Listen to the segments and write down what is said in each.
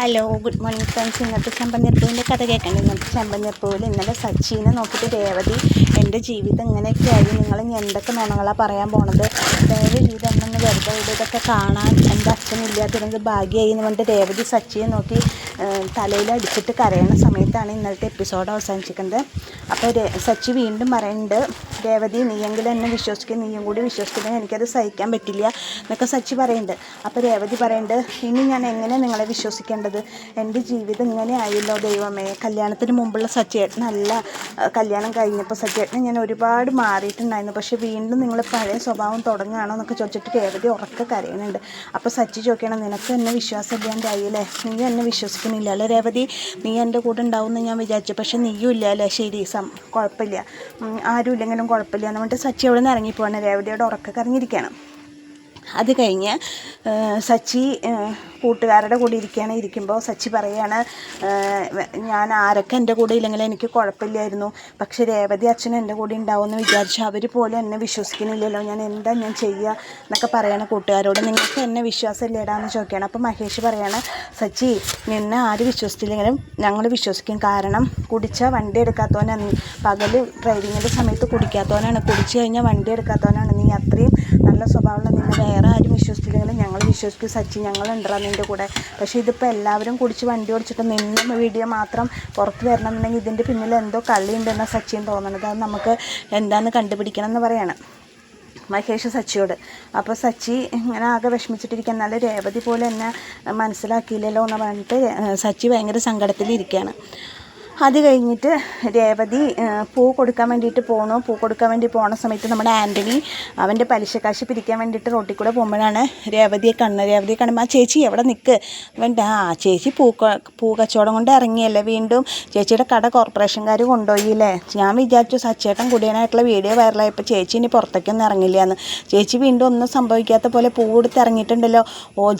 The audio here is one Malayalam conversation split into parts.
Hello, good morning friends. ഇന്നത്തെ ചെമ്പനീർപ്പൂവിൻ്റെ കഥ കേൾക്കണ്ട. ഇന്നത്തെ ചെമ്പനീർപ്പൂവിൽ ഇന്നലെ സച്ചിനെ നോക്കിയിട്ട് രേവതി എൻ്റെ ജീവിതം ഇങ്ങനെയൊക്കെയായി, നിങ്ങൾ ഇനി എന്തൊക്കെ നുണകളാണ് പറയാൻ പോണത്, ദയവ് ചെയ്ത് എന്നൊന്ന് വെറുതെ ഇതൊക്കെ കാണാൻ എൻ്റെ അച്ഛനില്ലാതിരുന്നത് ഭാഗ്യമായി എന്ന് പറഞ്ഞിട്ട് രേവതി സച്ചിയെ നോക്കി തലയിൽ അടിച്ചിട്ട് കരയുന്ന സമയത്താണ് ഇന്നലത്തെ എപ്പിസോഡ് അവസാനിച്ചിരിക്കുന്നത്. അപ്പോൾ സച്ചി വീണ്ടും പറയുന്നുണ്ട്, രേവതി നീയെങ്കിലും എന്നെ വിശ്വസിക്കുക, നീയും കൂടി വിശ്വസിക്കുന്നത് എനിക്കത് സഹിക്കാൻ പറ്റില്ല എന്നൊക്കെ സച്ചി പറയുന്നുണ്ട്. അപ്പോൾ രേവതി പറയുന്നുണ്ട്, ഇനി ഞാൻ എങ്ങനെ നിങ്ങളെ വിശ്വസിക്കേണ്ടത്, എൻ്റെ ജീവിതം ഇങ്ങനെ ആയല്ലോ ദൈവമേ. കല്യാണത്തിന് മുമ്പുള്ള സച്ചിയേട്ടനല്ല, കല്യാണം കഴിഞ്ഞപ്പോൾ സച്ചിയേട്ടനെ ഞാൻ ഒരുപാട് മാറിയിട്ടുണ്ടായിരുന്നു, പക്ഷേ വീണ്ടും നിങ്ങൾ പഴയ സ്വഭാവം തുടങ്ങുകയാണോ എന്നൊക്കെ ചോദിച്ചിട്ട് രേവതി ഉറക്കെ കരയുന്നുണ്ട്. അപ്പോൾ സച്ചി ചോദിക്കണം, നിനക്ക് എന്നെ വിശ്വാസം ഇല്ലാണ്ടായില്ലേ, നീ എന്നെ വിശ്വസിക്കുന്നില്ല അല്ലേ രേവതി, നീ എൻ്റെ കൂടെ ഉണ്ടാവുമെന്ന് ഞാൻ വിചാരിച്ചു, പക്ഷേ നീയും ഇല്ല അല്ലേ, ശരി കുഴപ്പമില്ല, ആരും ഇല്ലെങ്കിലും കുഴപ്പമില്ല എന്ന് പറഞ്ഞിട്ട് സച്ചി അവിടെ നിന്ന് ഇറങ്ങിപ്പോവാണ്. രേവതിയോട് ഉറക്കെ കരഞ്ഞിരിക്കുകയാണ്. അത് കഴിഞ്ഞ് സച്ചി കൂട്ടുകാരുടെ കൂടെ ഇരിക്കുമ്പോൾ സച്ചി പറയുകയാണ്, ഞാൻ ആരൊക്കെ എൻ്റെ കൂടെ ഇല്ലെങ്കിലും എനിക്ക് കുഴപ്പമില്ലായിരുന്നു, പക്ഷേ രേവതി അച്ഛൻ എൻ്റെ കൂടെ ഉണ്ടാവുമെന്ന് വിചാരിച്ചു, അവർ പോലും എന്നെ വിശ്വസിക്കുന്നില്ലല്ലോ, ഞാൻ ചെയ്യുക എന്നൊക്കെ പറയണ കൂട്ടുകാരോട്. നിങ്ങൾക്ക് എന്നെ വിശ്വാസമില്ലേടാന്ന് ചോദിക്കുകയാണ്. അപ്പോൾ മഹേഷ് പറയാണ്, സച്ചി നിന്നെ ആര് വിശ്വസിച്ചില്ലെങ്കിലും ഞങ്ങൾ വിശ്വസിക്കും, കാരണം കുടിച്ച വണ്ടി എടുക്കാത്തവനാണ് നീ, പകൽ ഡ്രൈവിങ്ങിൻ്റെ സമയത്ത് കുടിക്കാത്തവനാണ്, കുടിച്ചു കഴിഞ്ഞാൽ വണ്ടി എടുക്കാത്തവനാണ് നീ, അത്രയും നല്ല സ്വഭാവമുള്ള നിന്നെ വേറെ ആരും വിശ്വസിച്ചില്ലെങ്കിലും ഞങ്ങൾ വിശ്വസിക്കും സച്ചി, ഞങ്ങളുണ്ടാ നിൻ്റെ കൂടെ. പക്ഷേ ഇതിപ്പോൾ എല്ലാവരും കുടിച്ച് വണ്ടി ഓടിച്ചിട്ട് നിന്ന വീഡിയോ മാത്രം പുറത്ത് വരണമെന്നുണ്ടെങ്കിൽ ഇതിൻ്റെ പിന്നിൽ എന്തോ കളിയുണ്ടെന്ന സച്ചിൻ തോന്നണത്, അത് നമുക്ക് എന്താണെന്ന് കണ്ടുപിടിക്കണം എന്ന് പറയാണ് മഹേഷ് സച്ചിയോട്. അപ്പോൾ സച്ചി ഇങ്ങനെ ആകെ വിഷമിച്ചിട്ടിരിക്കുക, എന്നാലും രേവതി പോലെ എന്നെ മനസ്സിലാക്കിയില്ലല്ലോ എന്ന് പറഞ്ഞിട്ട് സച്ചി ഭയങ്കര സങ്കടത്തിലിരിക്കുകയാണ്. അത് കഴിഞ്ഞിട്ട് രേവതി പൂ കൊടുക്കാൻ വേണ്ടിയിട്ട് പോണ സമയത്ത് നമ്മുടെ ആൻ്റണി അവൻ്റെ പലിശക്കാശ് പിരിക്കാൻ വേണ്ടിയിട്ട് റോട്ടിൽ കൂടെ പോകുമ്പോഴാണ് രേവതിയെ കാണുമ്പോൾ, ആ ചേച്ചി എവിടെ നിൽക്ക് വേണ്ട, ചേച്ചി പൂ കച്ചവടം കൊണ്ട് ഇറങ്ങിയല്ലേ, വീണ്ടും ചേച്ചിയുടെ കട കോർപ്പറേഷൻകാർ കൊണ്ടുപോയില്ലേ, ഞാൻ വിചാരിച്ചു സച്ചേട്ടൻ കുടിയനായിട്ടുള്ള വീഡിയോ വൈറലായപ്പോൾ ചേച്ചി ഇനി പുറത്തേക്കൊന്നും ഇറങ്ങില്ല എന്ന്, ചേച്ചി വീണ്ടും ഒന്നും സംഭവിക്കാത്ത പോലെ പൂ കൊടുത്ത് ഇറങ്ങിയിട്ടുണ്ടല്ലോ,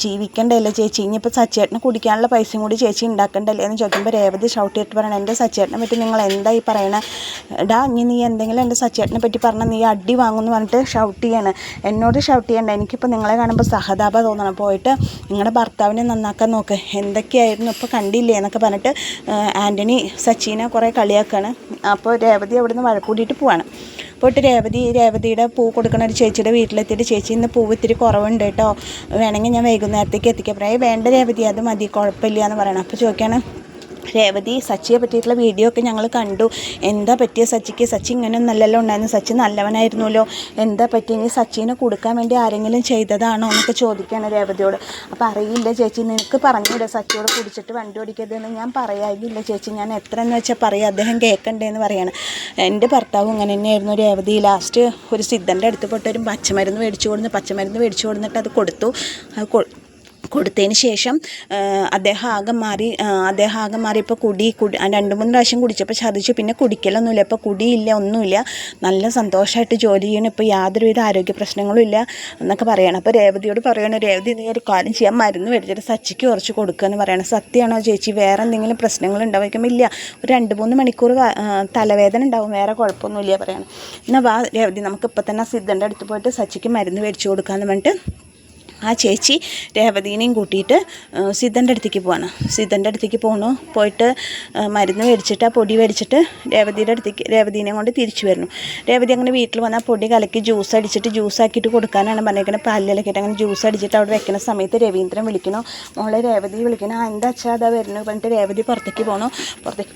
ജീവിക്കണ്ടല്ലേ ചേച്ചി, ഇനിയിപ്പോൾ സച്ചേട്ടന് കുടിക്കാനുള്ള പൈസയും കൂടി ചേച്ചി ഉണ്ടാക്കണ്ടല്ലേ എന്ന് ചോദിക്കുമ്പോൾ രേവതി ഷൗട്ട് ചെയ്തിട്ട് പറയണം, എൻ്റെ സച്ചേട്ടനെ പറ്റി നിങ്ങൾ എന്താ ഈ പറയണേ, ഇനി നീ എന്തെങ്കിലും എൻ്റെ സച്ചേട്ടനെ പറ്റി പറഞ്ഞാൽ നീ അടി വാങ്ങുമെന്ന് പറഞ്ഞിട്ട് ഷൗട്ട് ചെയ്യാണ്. എന്നോട് ഷൗട്ട് ചെയ്യണ്ട, എനിക്കിപ്പോൾ നിങ്ങളെ കാണുമ്പോൾ സഹതാപ തോന്നണം, പോയിട്ട് നിങ്ങളുടെ ഭർത്താവിനെ നന്നാക്കാൻ നോക്ക്, എന്തൊക്കെയായിരുന്നു ഇപ്പോൾ കണ്ടില്ലേ എന്നൊക്കെ പറഞ്ഞിട്ട് ആൻ്റണി സച്ചിനെ കുറേ കളിയാക്കാണ്. അപ്പോൾ രേവതി അവിടെ നിന്ന് വഴക്കൂടിയിട്ട് പോവാണ്. പോയിട്ട് രേവതിയുടെ പൂ കൊടുക്കുന്ന ഒരു ചേച്ചിയുടെ വീട്ടിലെത്തിയിട്ട്, ചേച്ചി ഇന്ന് പൂവ് ഇത്തിരി കുറവുണ്ട് കേട്ടോ, വേണമെങ്കിൽ ഞാൻ വൈകുന്നേരത്തേക്ക് എത്തിക്കാൻ പറയാം, വേണ്ട രേവതി അത് മതി കുഴപ്പമില്ല എന്ന് പറയണം. അപ്പോൾ ചോദിക്കുകയാണ്, രേവതി സച്ചിയെ പറ്റിയിട്ടുള്ള വീഡിയോ ഒക്കെ ഞങ്ങൾ കണ്ടു, എന്താ പറ്റിയ സച്ചിക്ക്, സച്ചി ഇങ്ങനെയൊന്നും നല്ലല്ലോ ഉണ്ടായിരുന്നു, സച്ചി നല്ലവനായിരുന്നല്ലോ, എന്താ പറ്റി, ഇനി സച്ചിനെ കൊടുക്കാൻ വേണ്ടി ആരെങ്കിലും ചെയ്തതാണോ എന്നൊക്കെ ചോദിക്കുകയാണ് രേവതിയോട്. അപ്പോൾ അറിയില്ല ചേച്ചി, നിനക്ക് പറഞ്ഞൂടെ സച്ചിയോട് കുടിച്ചിട്ട് വണ്ടി ഓടിക്കരുതെന്ന്, ഞാൻ പറയാനില്ല ചേച്ചി, ഞാൻ എത്ര എന്ന് വെച്ചാൽ പറയാം, അദ്ദേഹം കേൾക്കണ്ടേന്ന് പറയാണ്. എൻ്റെ ഭർത്താവ് ഇങ്ങനെ തന്നെയായിരുന്നു രേവതി, ലാസ്റ്റ് ഒരു സിദ്ധൻ്റെ അടുത്ത് പോയിട്ട് ഒരു പച്ചമരുന്ന് മേടിച്ചു കൊടുത്തിട്ട് അത് കൊടുത്തതിന് ശേഷം അദ്ദേഹം ആകെ മാറി ഇപ്പോൾ കുടി 2-3 പ്രാവശ്യം കുടിച്ചപ്പോൾ ഛർദ്ദിച്ചു, പിന്നെ കുടിക്കലൊന്നുമില്ല, ഇപ്പോൾ കുടിയില്ല, ഒന്നുമില്ല, നല്ല സന്തോഷമായിട്ട് ജോലി ചെയ്യണം, ഇപ്പോൾ യാതൊരുവിധ ആരോഗ്യ പ്രശ്നങ്ങളും ഇല്ല എന്നൊക്കെ പറയണം. അപ്പോൾ രേവതിയോട് പറയണം, രേവതി നീ ഒരു കാര്യം ചെയ്യാൻ, മരുന്ന് മേടിച്ചിട്ട് സച്ചിക്ക് കുറച്ച് കൊടുക്കുക എന്ന് പറയണം. സത്യമാണോ ചേച്ചി, വേറെ എന്തെങ്കിലും പ്രശ്നങ്ങൾ ഉണ്ടാവുമ്പോൾ ഇല്ല, ഒരു 2-3 മണിക്കൂർ തലവേദന ഉണ്ടാവും, വേറെ കുഴപ്പമൊന്നുമില്ല പറയണം. എന്നാൽ വാ രേവതി, നമുക്കിപ്പോൾ തന്നെ സിദ്ധൻ്റെ അടുത്ത് പോയിട്ട് സച്ചിക്ക് മരുന്ന് മേടിച്ച് കൊടുക്കാമെന്ന് പറഞ്ഞിട്ട് ആ ചേച്ചി രേവതീനെയും കൂട്ടിയിട്ട് സിദ്ധൻ്റെ അടുത്തേക്ക് പോയിട്ട് മരുന്ന് മേടിച്ചിട്ട് ആ പൊടി മേടിച്ചിട്ട് രേവതീനെ കൊണ്ട് തിരിച്ചു വരുന്നു. രേവതി അങ്ങനെ വീട്ടിൽ വന്നാൽ പൊടി കലക്കി ജ്യൂസാക്കിയിട്ട് കൊടുക്കാനാണ് പറഞ്ഞിരിക്കുന്നത്, പല്ലിലൊക്കെയിട്ട് അങ്ങനെ ജ്യൂസ് അടിച്ചിട്ട് അവിടെ വെക്കുന്ന സമയത്ത് രവീന്ദ്രൻ വിളിക്കണോ, മോളെ രേവതി വിളിക്കണോ, എന്താ അച്ഛാ അതാ വരുന്നു പറഞ്ഞിട്ട് രേവതി പുറത്തേക്ക്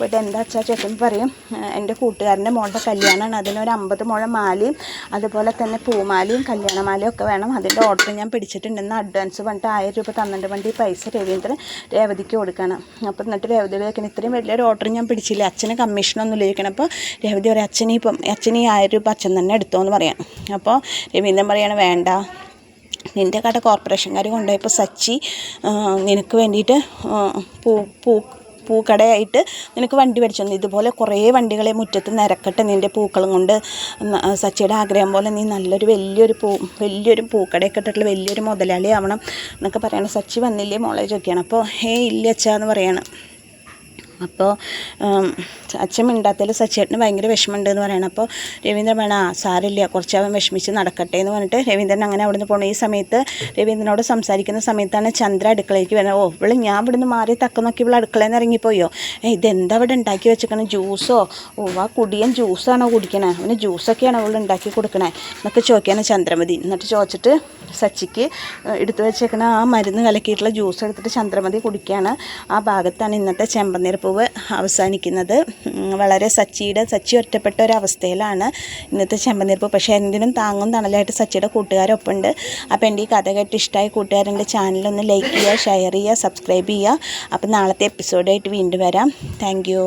പോയിട്ട് എന്താ അച്ഛാ ചോദിക്കുമ്പോൾ പറയും, എൻ്റെ കൂട്ടുകാരൻ്റെ മോളുടെ കല്യാണമാണ്, അതിനൊരു 50 മുഴം മാലയും അതുപോലെ തന്നെ പൂമാലയും കല്യാണമാലയും ഒക്കെ വേണം, അതിൻ്റെ ഓർഡർ ഞാൻ പിടിച്ചിട്ടുണ്ട്, അഡ്വാൻസ് പറഞ്ഞിട്ട് 1000 രൂപ തന്നിട്ട് വേണ്ടി ഈ പൈസ രവീന്ദ്രൻ രേവതിക്ക് കൊടുക്കണം. അപ്പോൾ എന്നിട്ട് രേവതി ചോദിക്കണം, ഇത്രയും വലിയൊരു ഓർഡർ ഞാൻ പിടിച്ചില്ല, അച്ഛന് കമ്മീഷനൊന്നും ഇരിക്കണം. അപ്പോൾ രേവതി പറയും, അച്ഛന് ഈ 1000 രൂപ അച്ഛൻ തന്നെ എടുത്തോ എന്ന് പറയാം. അപ്പോൾ രവീന്ദ്രൻ പറയാണ്, വേണ്ട, നിൻ്റെ കട കോർപ്പറേഷൻകാർ കൊണ്ടുപോയപ്പോൾ സച്ചി നിനക്ക് വേണ്ടിയിട്ട് പൂക്കടയായിട്ട് നിനക്ക് വണ്ടി മേടിച്ചു തന്നു, ഇതുപോലെ കുറേ വണ്ടികളെ മുറ്റത്ത് നിരക്കട്ടെ നിൻ്റെ പൂക്കളും കൊണ്ട്, സച്ചിയുടെ ആഗ്രഹം പോലെ നീ നല്ലൊരു വലിയൊരു പൂക്കടയൊക്കെ ഇട്ടിട്ടുള്ള വലിയൊരു മുതലാളി ആവണം എന്നൊക്കെ പറയണം. സച്ചി വന്നില്ലേ മോളെ ചോദിക്കുകയാണ്. അപ്പോൾ ഇല്ല അച്ഛാ എന്ന് പറയാണ്. അപ്പോൾ അച്ഛൻ മിണ്ടാത്തതിൽ സച്ചിയേട്ടന് ഭയങ്കര വിഷമമുണ്ട് എന്ന് പറയണം. അപ്പോൾ രവീന്ദ്രൻ വേണം സാരില്ല, കുറച്ച് അവൻ വിഷമിച്ച് നടക്കട്ടെ എന്ന് പറഞ്ഞിട്ട് രവീന്ദ്രൻ അങ്ങനെ അവിടെ നിന്ന് പോകണം. ഈ സമയത്ത് രവീന്ദ്രനോട് സംസാരിക്കുന്ന സമയത്താണ് ചന്ദ്ര അടുക്കളയ്ക്ക് വരുന്നത്. ഓ ഇവള് ഞാൻ ഇവിടെ നിന്ന് മാറി തക്ക നോക്കി ഇവൾ അടുക്കളയിൽ നിന്ന് ഇറങ്ങിപ്പോയോ, ഇതെന്താ ഇവിടെ ഉണ്ടാക്കി വെച്ചേക്കണം, ജ്യൂസോ, ഓ ആ കുടിയൻ ജ്യൂസാണോ കുടിക്കണേ, അവന് ജ്യൂസൊക്കെയാണോ അവൾ ഉണ്ടാക്കി കൊടുക്കണേ എന്നൊക്കെ ചോദിക്കാണ് ചന്ദ്രമതി. എന്നിട്ട് ചോദിച്ചിട്ട് സച്ചിക്ക് എടുത്തു വെച്ചേക്കണ ആ മരുന്ന് കലക്കിയിട്ടുള്ള ജ്യൂസ് എടുത്തിട്ട് ചന്ദ്രമതി കുടിക്കുകയാണ്. ആ ഭാഗത്താണ് ഇന്നത്തെ ചെമ്പനീർ പൂവ് അവസാനിക്കുന്നത്. വളരെ സച്ചി ഒറ്റപ്പെട്ട ഒരവസ്ഥയിലാണ് ഇന്നത്തെ ചെമ്പനീർ പൂവ്. പക്ഷേ എന്തിനും താങ്ങും തണലായിട്ട് സച്ചിയുടെ കൂട്ടുകാരൊപ്പമുണ്ട്. അപ്പോൾ എൻ്റെ ഈ കഥ കേട്ട് ഇഷ്ടമായി കൂട്ടുകാരെൻ്റെ ചാനലൊന്ന് ലൈക്ക് ചെയ്യുക, ഷെയർ ചെയ്യുക, സബ്സ്ക്രൈബ് ചെയ്യുക. അപ്പോൾ നാളത്തെ എപ്പിസോഡായിട്ട് വീണ്ടും വരാം. Thank you.